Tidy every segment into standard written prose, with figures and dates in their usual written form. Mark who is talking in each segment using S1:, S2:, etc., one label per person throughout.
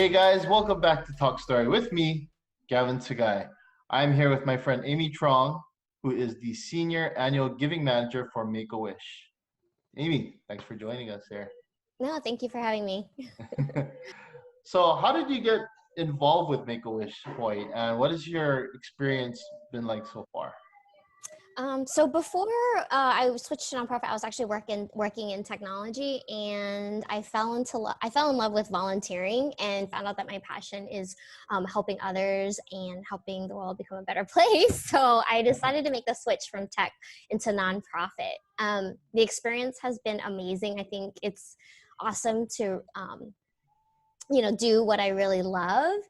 S1: Hey guys, welcome back to Talk Story with me, Kelsey Sugai. I'm here with my friend Amy Truong, who is the Senior Annual Giving Manager for Make-A-Wish. Amy, thanks for joining us here.
S2: No, thank you for having me.
S1: So how did you get involved with Make-A-Wish, Hoy, and what has your experience been like so far?
S2: So before I switched to nonprofit, I was actually working in technology, and I fell in love with volunteering and found out that my passion is helping others and helping the world become a better place. So I decided to make the switch from tech into nonprofit. The experience has been amazing. I think it's awesome to do what I really love.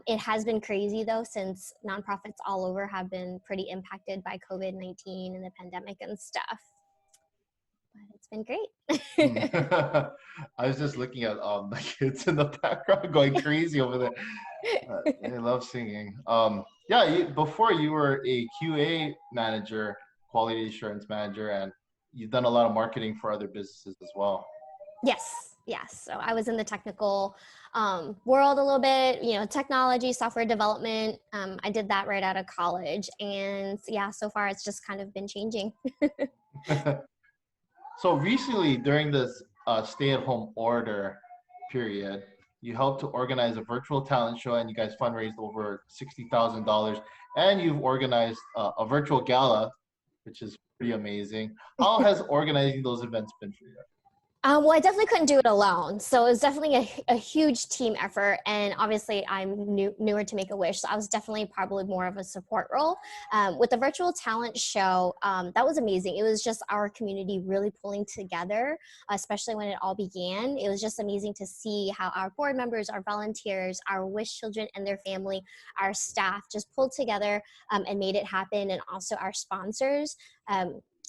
S2: It has been crazy though, since nonprofits all over have been pretty impacted by COVID-19 and the pandemic and stuff. But it's been great.
S1: I was just looking at the kids in the background going crazy over there. They love singing. Before you were a QA manager, quality assurance manager, and you've done a lot of marketing for other businesses as well.
S2: Yes. So I was in the technical world a little bit, technology, software development. I did that right out of college. And yeah, so far it's just kind of been changing.
S1: So recently, during this stay-at-home order period, you helped to organize a virtual talent show, and you guys fundraised over $60,000. And you've organized a virtual gala, which is pretty amazing. How has organizing those events been for you?
S2: Well, I definitely couldn't do it alone. So it was definitely a huge team effort. And obviously I'm newer to Make-A-Wish. So I was definitely probably more of a support role. With the virtual talent show, that was amazing. It was just our community really pulling together, especially when it all began. It was just amazing to see how our board members, our volunteers, our Wish children and their family, our staff just pulled together and made it happen. And also our sponsors.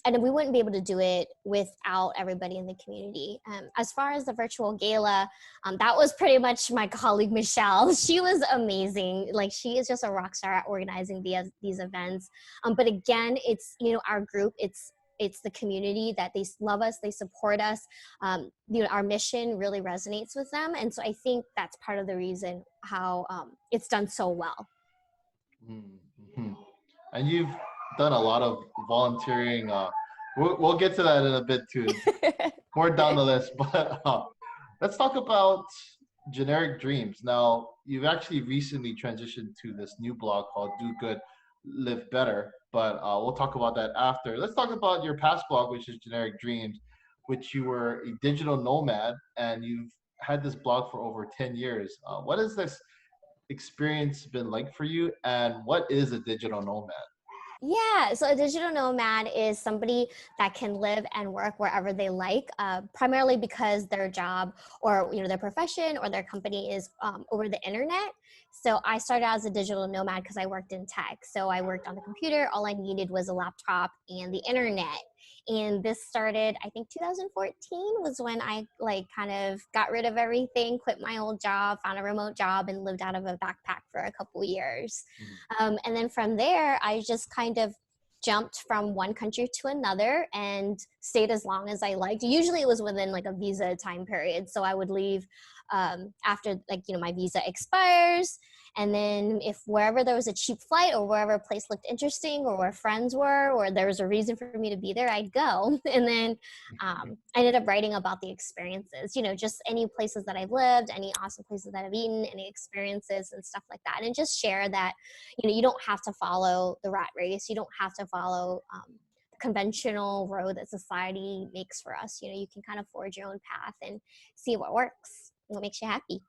S2: And we wouldn't be able to do it without everybody in the community. As far as the virtual gala, that was pretty much my colleague, Michelle. She was amazing. Like, she is just a rock star at organizing these events. But again, it's, our group, it's the community that they love us, they support us. Our mission really resonates with them. And so I think that's part of the reason how it's done so well.
S1: Mm-hmm. And you've done a lot of volunteering. We'll get to that in a bit too, more down the list. But let's talk about Generic Dreams. Now, you've actually recently transitioned to this new blog called Do Good, Live Better. But we'll talk about that after. Let's talk about your past blog, which is Generic Dreams, which you were a digital nomad, and you've had this blog for over 10 years. What has this experience been like for you, and what is a digital nomad?
S2: Yeah, so a digital nomad is somebody that can live and work wherever they like, primarily because their job or their profession or their company is over the internet. So I started out as a digital nomad because I worked in tech. So I worked on the computer. All I needed was a laptop and the internet. And this started, I think 2014 was when I kind of got rid of everything, quit my old job, found a remote job, and lived out of a backpack for a couple years. And then from there, I just kind of jumped from one country to another and stayed as long as I liked. Usually it was within a visa time period. So I would leave after my visa expires. And then if wherever there was a cheap flight or wherever a place looked interesting or where friends were or there was a reason for me to be there, I'd go. And then I ended up writing about the experiences, just any places that I've lived, any awesome places that I've eaten, any experiences and stuff like that. And just share that, you don't have to follow the rat race. You don't have to follow the conventional road that society makes for us. You can kind of forge your own path and see what works, what makes you happy.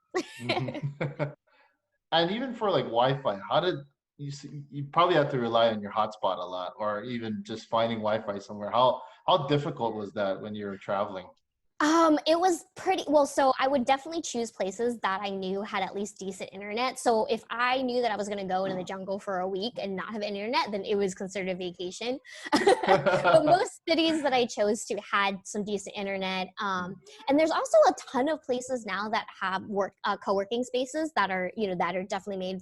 S1: And even for Wi-Fi, how did you probably have to rely on your hotspot a lot, or even just finding Wi-Fi somewhere. How difficult was that when you were traveling?
S2: It was pretty well. So I would definitely choose places that I knew had at least decent internet. So if I knew that I was going to go into the jungle for a week and not have internet, then it was considered a vacation. But most cities that I chose to had some decent internet. And there's also a ton of places now that have co-working spaces that are, that are definitely made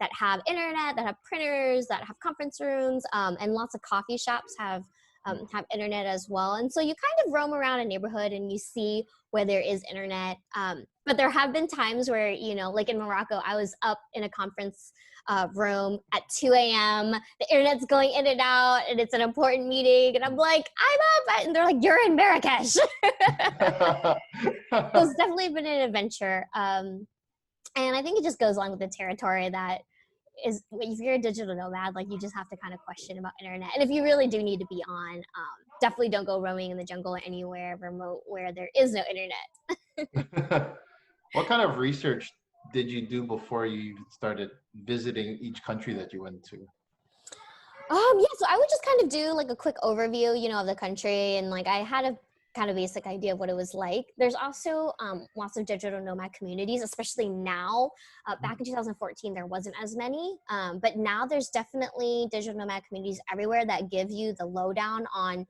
S2: that have internet, that have printers, that have conference rooms, and lots of coffee shops have have internet as well. And so you kind of roam around a neighborhood and you see where there is internet. But there have been times where, you know, like in Morocco, I was up in a conference room at 2 a.m. The internet's going in and out and it's an important meeting. And I'm like, I'm up. And they're like, you're in Marrakesh. So it's definitely been an adventure. And I think it just goes along with the territory that is, if you're a digital nomad, like you just have to kind of question about internet. And if you really do need to be on, definitely don't go roaming in the jungle or anywhere remote where there is no internet.
S1: What kind of research did you do before you started visiting each country that you went to?
S2: Yeah, so I would just kind of do like a quick overview, you know, of the country, and like I had a kind of basic idea of what it was like. There's also lots of digital nomad communities, especially now. Back in 2014, there wasn't as many, but now there's definitely digital nomad communities everywhere that give you the lowdown on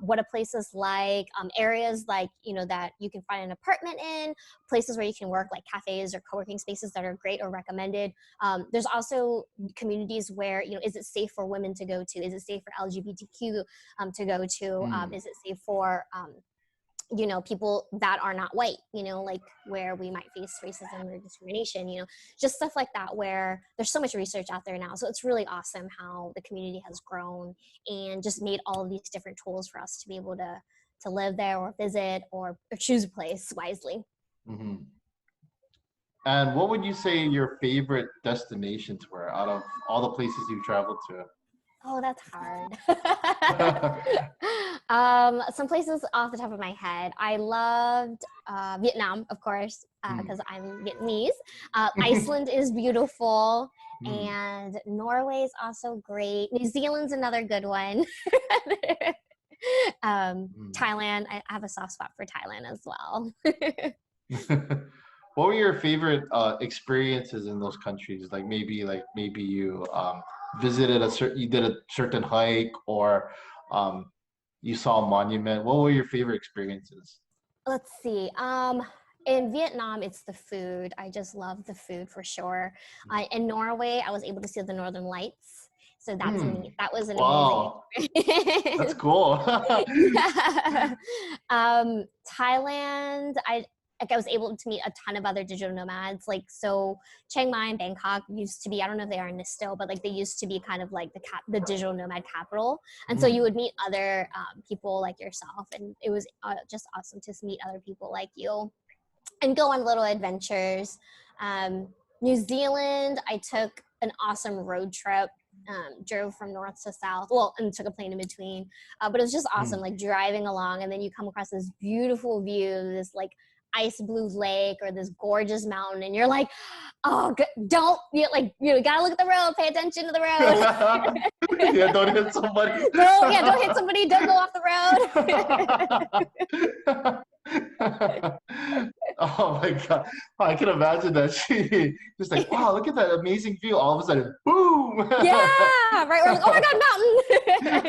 S2: what a place is like, areas like, you know, that you can find an apartment in, places where you can work like cafes or co-working spaces that are great or recommended. There's also communities where, you know, is it safe for women to go to? Is it safe for LGBTQ to go to? Is it safe for you know, people that are not white, you know, like where we might face racism or discrimination, you know, just stuff like that, where there's so much research out there now. So it's really awesome how the community has grown and just made all of these different tools for us to be able to live there or visit or choose a place wisely.
S1: Mm-hmm. And what would you say your favorite destinations were out of all the places you traveled to?
S2: Oh, that's hard. Some places off the top of my head. I loved Vietnam, of course, because I'm Vietnamese. Iceland is beautiful, and Norway is also great. New Zealand's another good one. Thailand, I have a soft spot for Thailand as well.
S1: What were your favorite experiences in those countries? Like maybe you visited you did a certain hike, or you saw a monument. What were your favorite experiences?
S2: Let's see. In Vietnam, it's the food. I just love the food for sure. In Norway, I was able to see the Northern Lights. So that's neat. That was an
S1: Wow.
S2: amazing.
S1: That's cool.
S2: Yeah. Thailand, I was able to meet a ton of other digital nomads. Like, so Chiang Mai and Bangkok used to be, I don't know if they are in this still, but like they used to be kind of like the digital nomad capital. And so you would meet other people like yourself. And it was just awesome to meet other people like you and go on little adventures. New Zealand, I took an awesome road trip. Drove from north to south, well, and took a plane in between, but it was just awesome, like driving along, and then you come across this beautiful view, this like ice blue lake or this gorgeous mountain, and you're like, oh, don't, you gotta look at the road, pay attention to the road.
S1: Yeah, don't hit somebody.
S2: Don't hit somebody, don't go off the road.
S1: Oh my God. I can imagine that. She just like, wow, look at that amazing view. All of a sudden, boom.
S2: Yeah, right. We're like, oh my God, mountain.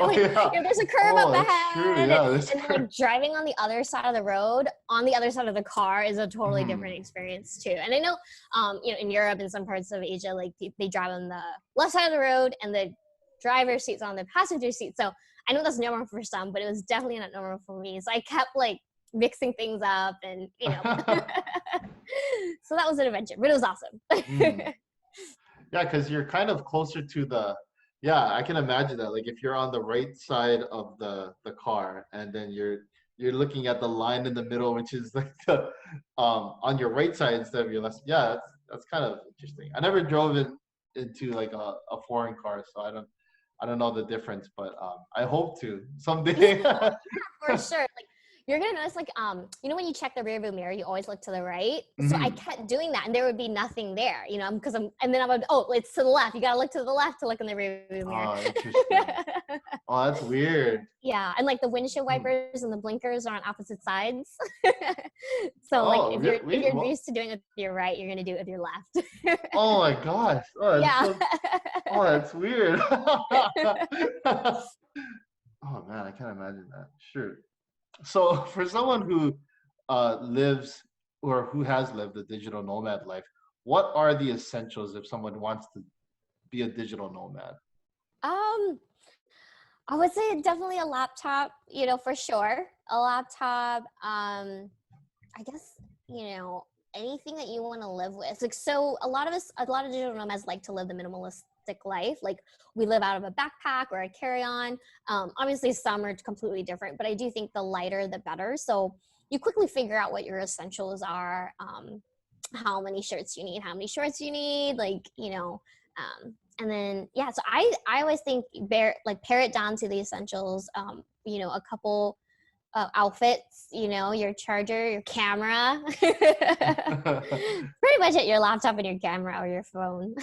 S2: Like,
S1: yeah.
S2: There's a curve up ahead.
S1: True. Yeah,
S2: and like driving on the other side of the road, on the other side of the car is a totally different experience too. And I know, in Europe and some parts of Asia, like they drive on the left side of the road and the driver's seat's on the passenger seat. So I know that's normal for some, but it was definitely not normal for me. So I kept like mixing things up and so that was an adventure, but it was awesome.
S1: Yeah, because you're kind of closer to I can imagine that, like if you're on the right side of the car and then you're looking at the line in the middle, which is like the on your right side instead of your left. Yeah, that's kind of interesting. I never drove into like a foreign car, so I don't know the difference, but I hope to someday.
S2: Yeah, for sure. Like you're gonna notice, like, when you check the rearview mirror, you always look to the right. So I kept doing that, and there would be nothing there, because and then I would, it's to the left. You gotta look to the left to look in the rearview mirror.
S1: Oh, interesting. Oh, that's weird.
S2: Yeah, and like the windshield wipers and the blinkers are on opposite sides. So if you're used to doing it with your right, you're gonna do it with your left.
S1: Oh my gosh. Oh,
S2: yeah.
S1: That's weird. Oh man, I can't imagine that. Sure. So for someone who lives or who has lived a digital nomad life, what are the essentials if someone wants to be a digital nomad?
S2: I would say definitely a laptop, for sure. A laptop. I guess, anything that you want to live with. Like, so a lot of digital nomads like to live the minimalistic life. Like, we live out of a backpack or a carry-on. Obviously, some are completely different, but I do think the lighter, the better. So you quickly figure out what your essentials are, how many shirts you need, how many shorts you need, and then, yeah, so I always think pare it down to the essentials, a couple outfits, your charger, your camera, pretty much it, your laptop and your camera or your phone.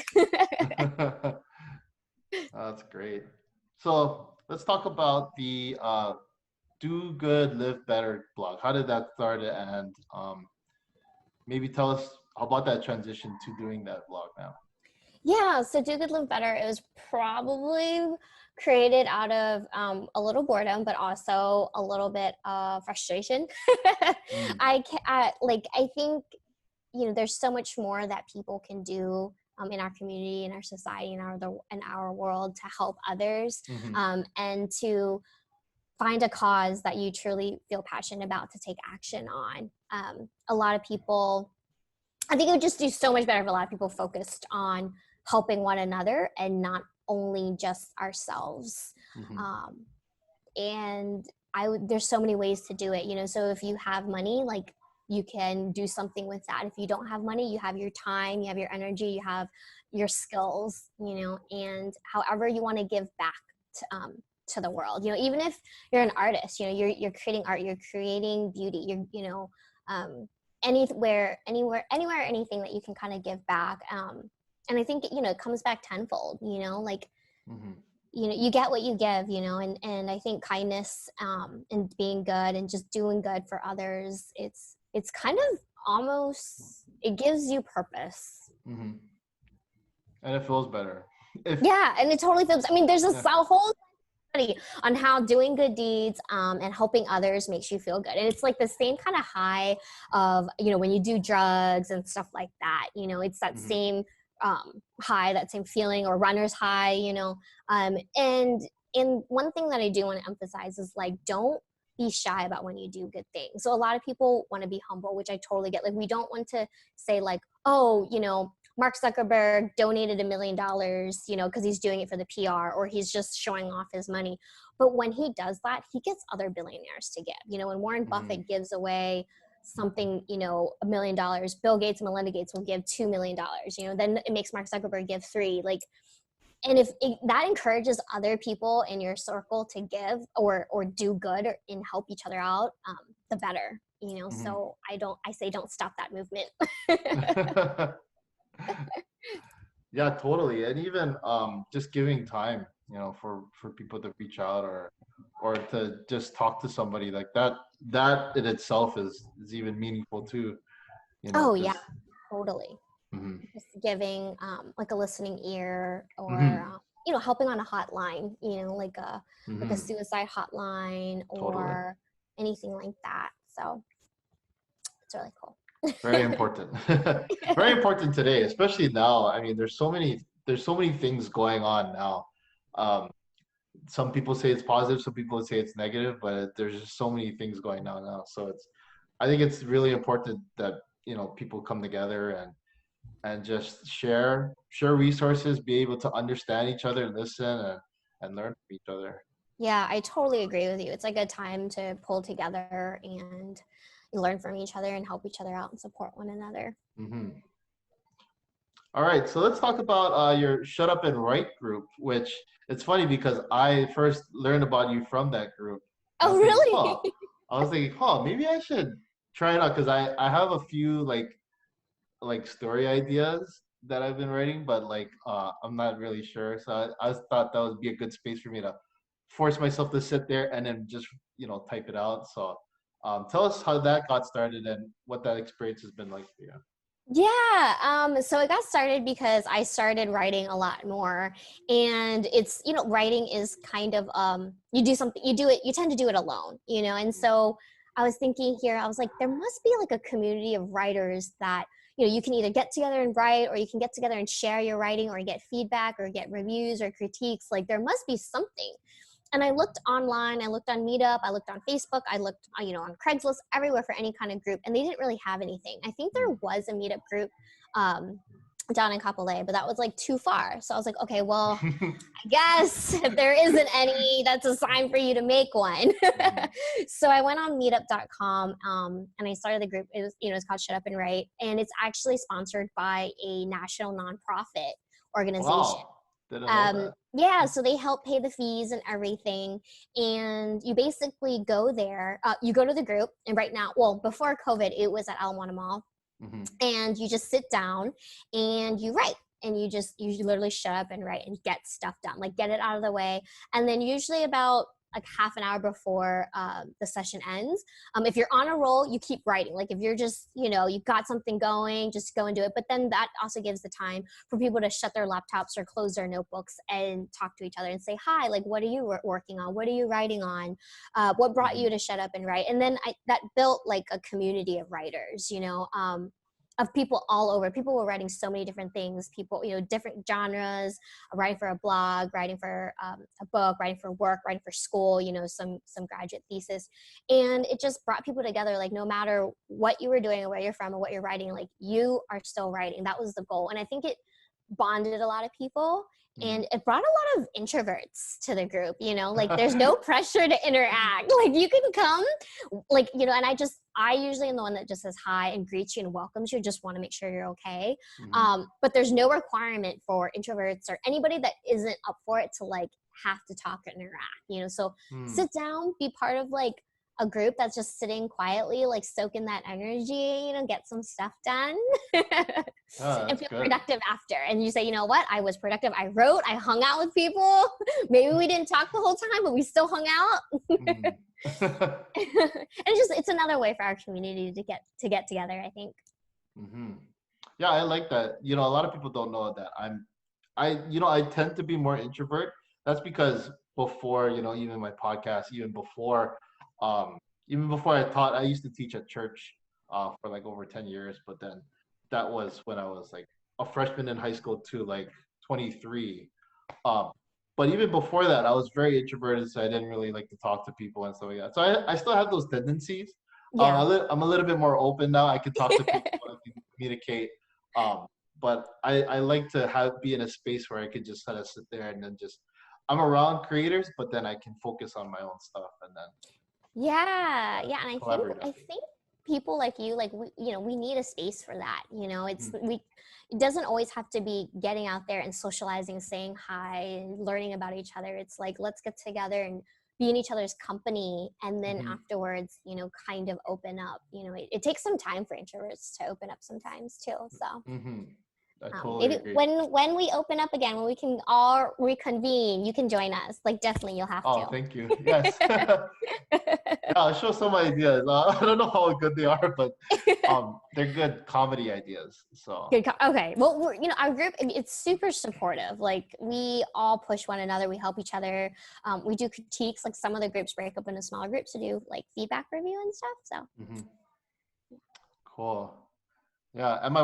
S1: That's great. So let's talk about the Do Good, Live Better blog. How did that start? And maybe tell us about that transition to doing that blog now.
S2: Yeah, so Do Good, Live Better, it was probably created out of a little boredom, but also a little bit of frustration.
S1: Mm.
S2: I think, there's so much more that people can do in our community, in our society, in our world to help others,
S1: Mm-hmm.
S2: and to find a cause that you truly feel passionate about to take action on. A lot of people, I think it would just do so much better if a lot of people focused on helping one another and not only just ourselves.
S1: Mm-hmm.
S2: And there's so many ways to do it, so if you have money, like, you can do something with that. If you don't have money, you have your time, you have your energy, you have your skills, and however you want to give back to the world, even if you're an artist, you're creating art, you're creating beauty, anywhere, anything that you can kind of give back. And I think, it comes back tenfold,
S1: Mm-hmm.
S2: you get what you give, and I think kindness, and being good and just doing good for others, it's kind of almost, it gives you purpose.
S1: Mm-hmm. And it feels better.
S2: Yeah, and it totally feels, there's
S1: Yeah.
S2: a whole study on how doing good deeds, and helping others makes you feel good, and it's like the same kind of high of, when you do drugs and stuff like that, it's that
S1: Mm-hmm.
S2: same high, that same feeling, or runner's high, and one thing that I do want to emphasize is, like, don't be shy about when you do good things. So a lot of people want to be humble, which I totally get. Like, we don't want to say, like, oh, Mark Zuckerberg donated $1 million, because he's doing it for the PR, or he's just showing off his money. But when he does that, he gets other billionaires to give. When Warren
S1: Mm-hmm.
S2: Buffett gives away something, $1 million, Bill Gates and Melinda Gates will give $2 million, then it makes Mark Zuckerberg give 3. Like, and if that encourages other people in your circle to give or do good and help each other out, the better,
S1: Mm-hmm.
S2: so I say don't stop that movement.
S1: Yeah, totally. And even just giving time, for people to reach out or to just talk to somebody like that in itself is even meaningful too,
S2: Oh yeah,
S1: just
S2: totally.
S1: mm-hmm.
S2: Just giving like a listening ear, or
S1: Mm-hmm.
S2: helping on a hotline, like a
S1: Mm-hmm.
S2: suicide hotline
S1: Totally.
S2: or anything like that. So it's really cool.
S1: Very important. Very important today, especially now. There's so many things going on now. Um, some people say it's positive, some people say it's negative, but there's just so many things going on now. So I think it's really important that, people come together and just share resources, be able to understand each other, listen and learn from each other.
S2: Yeah, I totally agree with you. It's like a time to pull together and learn from each other and help each other out and support one another.
S1: Mm-hmm. All right, so let's talk about your Shut Up and Write group, which it's funny because I first learned about you from that group. And
S2: Oh, really?
S1: I was thinking, maybe I should try it out because I have a few like story ideas that I've been writing, but I'm not really sure. So I thought that would be a good space for me to force myself to sit there and then just type it out. So tell us how that got started and what that experience has been like for you.
S2: Yeah, so it got started because I started writing a lot more, and it's, writing is kind of, you do something, you tend to do it alone, and so I was thinking here, I was like, there must be like a community of writers that, you can either get together and write, or you can get together and share your writing, or get feedback, or get reviews or critiques. Like, there must be something. And I looked online, I looked on Meetup, I looked on Facebook, I looked, on Craigslist, everywhere for any kind of group, and they didn't really have anything. I think there was a Meetup group down in Kapolei, but that was like too far. So I was like, okay, well, I guess if there isn't any, that's a sign for you to make one. So I went on meetup.com and I started the group. It was, it's called Shut Up and Write, and it's actually sponsored by a national nonprofit organization.
S1: Wow. Didn't know that.
S2: Yeah, so they help pay the fees and everything. And you basically go there, you go to the group, and right now, well, before COVID, it was at Ala Moana Mall. And you just sit down and you write, and you literally shut up and write and get stuff done, like get it out of the way. And then usually about like half an hour before the session ends, if you're on a roll, you keep writing. Like if you're just, you've got something going, just go and do it. But then that also gives the time for people to shut their laptops or close their notebooks and talk to each other and say, hi, like, what are you working on? What are you writing on? What brought you to shut up and write? And then that built like a community of writers, of people all over. People were writing so many different things. People, different genres, writing for a blog, writing for a book, writing for work, writing for school, some graduate thesis. And it just brought people together, like no matter what you were doing or where you're from or what you're writing, like you are still writing. That was the goal. And I think it bonded a lot of people. And it brought a lot of introverts to the group, like there's no pressure to interact. Like you can come, like, and I usually am the one that just says hi and greets you and welcomes you, just want to make sure you're okay. But there's no requirement for introverts or anybody that isn't up for it to like have to talk and interact, so sit down, be part of like a group that's just sitting quietly, like soak in that energy, get some stuff done and feel productive after. And you say, you know what? I was productive. I wrote, I hung out with people. Maybe we didn't talk the whole time, but we still hung out. And it's another way for our community to get together, I think.
S1: Yeah, I like that. A lot of people don't know that I tend to be more introvert. That's because before, even my podcast, even before I taught, I used to teach at church for like over 10 years, but then that was when I was like a freshman in high school to like 23. But even before that, I was very introverted, so I didn't really like to talk to people and stuff like that. So I still have those tendencies.
S2: Yeah.
S1: I'm a little bit more open now. I can talk to people, I can communicate. But I like to be in a space where I could just kind of sit there and then I'm around creators, but then I can focus on my own stuff and then.
S2: Yeah, and I think people like you, like we need a space for that. It doesn't always have to be getting out there and socializing, saying hi, and learning about each other. It's like let's get together and be in each other's company, and then afterwards, kind of open up. It takes some time for introverts to open up sometimes too. So.
S1: I totally
S2: maybe
S1: agree.
S2: when we open up again, when we can all reconvene, you can join us. Like definitely, you'll have to.
S1: Oh, thank you. Yes. I'll show some ideas. I don't know how good they are, but they're good comedy ideas. So
S2: good. Okay. Well, our group, it's super supportive. Like we all push one another. We help each other. We do critiques. Like some of the groups break up into smaller groups to do like feedback review and stuff. So.
S1: Cool. Yeah, and my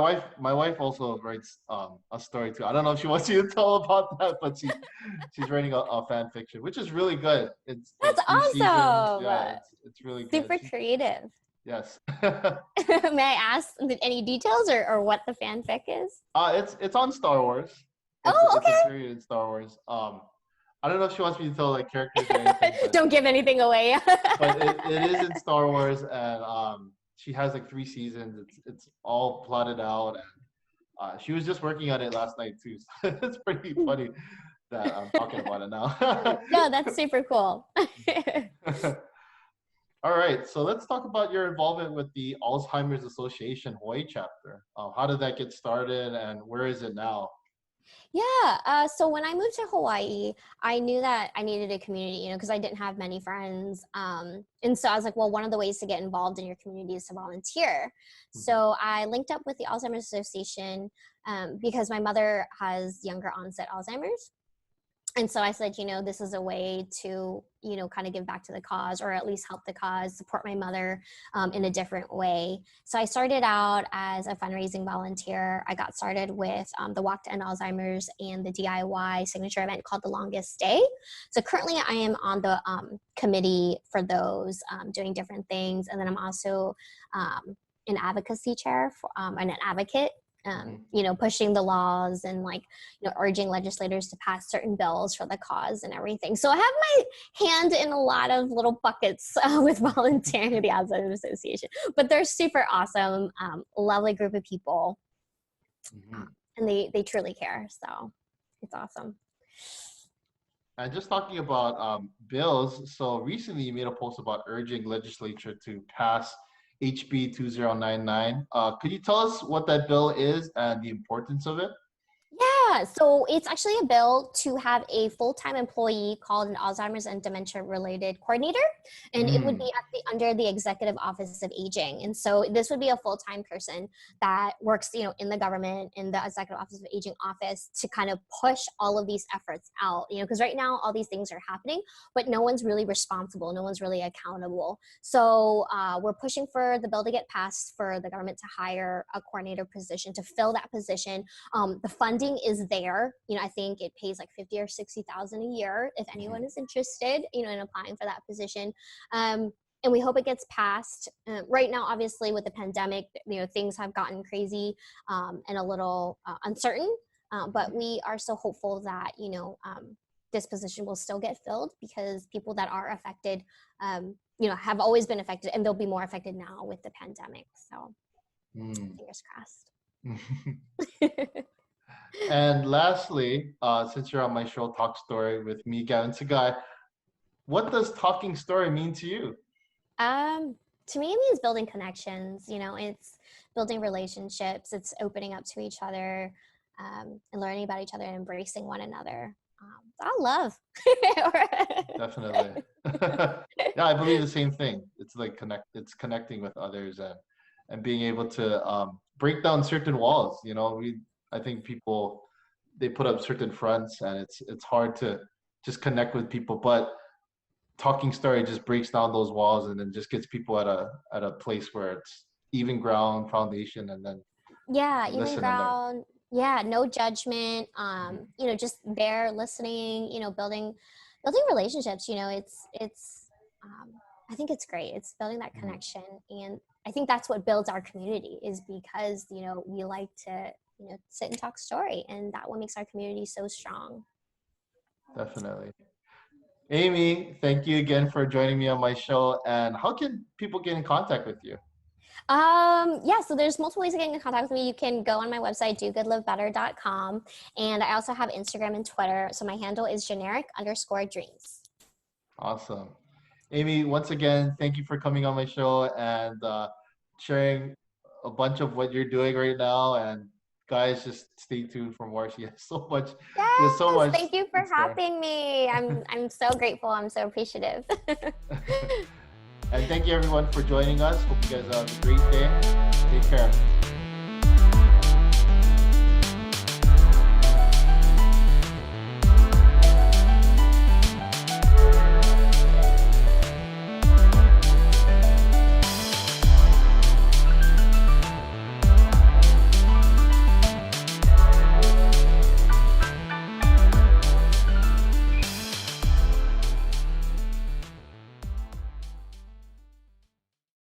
S1: wife also writes a story too. I don't know if she wants you to tell about that, but she's writing a fan fiction, which is really good.
S2: That's awesome.
S1: Yeah, it's really good.
S2: Super creative.
S1: Yes.
S2: May I ask any details or what the fanfic is?
S1: It's on Star Wars.
S2: Okay.
S1: It's a period in Star Wars. I don't know if she wants me to tell like characters or anything.
S2: Don't give anything away.
S1: But it is in Star Wars, and she has like 3 seasons. It's all plotted out, and she was just working on it last night too. So it's pretty funny that I'm talking about it now.
S2: No, that's super cool.
S1: All right, so let's talk about your involvement with the Alzheimer's Association Hawaii chapter. How did that get started, and where is it now?
S2: Yeah. So when I moved to Hawaii, I knew that I needed a community, because I didn't have many friends. And so I was like, well, one of the ways to get involved in your community is to volunteer. So I linked up with the Alzheimer's Association because my mother has younger onset Alzheimer's. And so I said, this is a way to, kind of give back to the cause, or at least help the cause, support my mother in a different way. So I started out as a fundraising volunteer. I got started with the Walk to End Alzheimer's and the DIY signature event called The Longest Day. So currently I am on the committee for those, doing different things. And then I'm also an advocacy chair and an advocate, pushing the laws and urging legislators to pass certain bills for the cause and everything. So I have my hand in a lot of little buckets with volunteering at the Alzheimer's Association, but they're super awesome, lovely group of people, and they truly care. So it's awesome.
S1: And just talking about bills, so recently you made a post about urging legislature to pass HB 2099. Could you tell us what that bill is and the importance of it?
S2: Yeah, so it's actually a bill to have a full-time employee called an Alzheimer's and dementia-related coordinator, and it would be under the Executive Office of Aging. And so this would be a full-time person that works, in the government, in the Executive Office of Aging office, to kind of push all of these efforts out, because right now all these things are happening, but no one's really responsible, no one's really accountable. So we're pushing for the bill to get passed for the government to hire a coordinator position, to fill that position. The funding is there. I think it pays like 50 or 60,000 a year if anyone is interested, in applying for that position. And we hope it gets passed. Right now, obviously, with the pandemic, things have gotten crazy and a little uncertain. But we are so hopeful that, this position will still get filled, because people that are affected, have always been affected, and they'll be more affected now with the pandemic. So fingers crossed.
S1: And lastly, since you're on my show, Talk Story with me, Kelsey Sugai, what does talking story mean to you?
S2: To me, it means building connections. It's building relationships. It's opening up to each other, and learning about each other and embracing one another. I love.
S1: Definitely. Yeah, I believe the same thing. It's like it's connecting with others and being able to break down certain walls. I think people, they put up certain fronts, and it's hard to just connect with people, but talking story just breaks down those walls and then just gets people at a place where it's even ground foundation, and then
S2: even ground. Yeah, no judgment. Just there listening. Building relationships. It's I think it's great. It's building that connection, and I think that's what builds our community, is because we like to sit and talk story, and that what makes our community so strong.
S1: Definitely. Amy, thank you again for joining me on my show. And how can people get in contact with you?
S2: So there's multiple ways of getting in contact with me. You can go on my website, dogoodlivebetter.com, and I also have Instagram and Twitter. So my handle is generic_dreams.
S1: Awesome. Amy, once again, thank you for coming on my show and sharing a bunch of what you're doing right now. And guys, just stay tuned for more. She has so much.
S2: Yes,
S1: so much.
S2: Thank you for having me. I'm so grateful. I'm so appreciative.
S1: And thank you everyone for joining us. Hope you guys have a great day. Take care.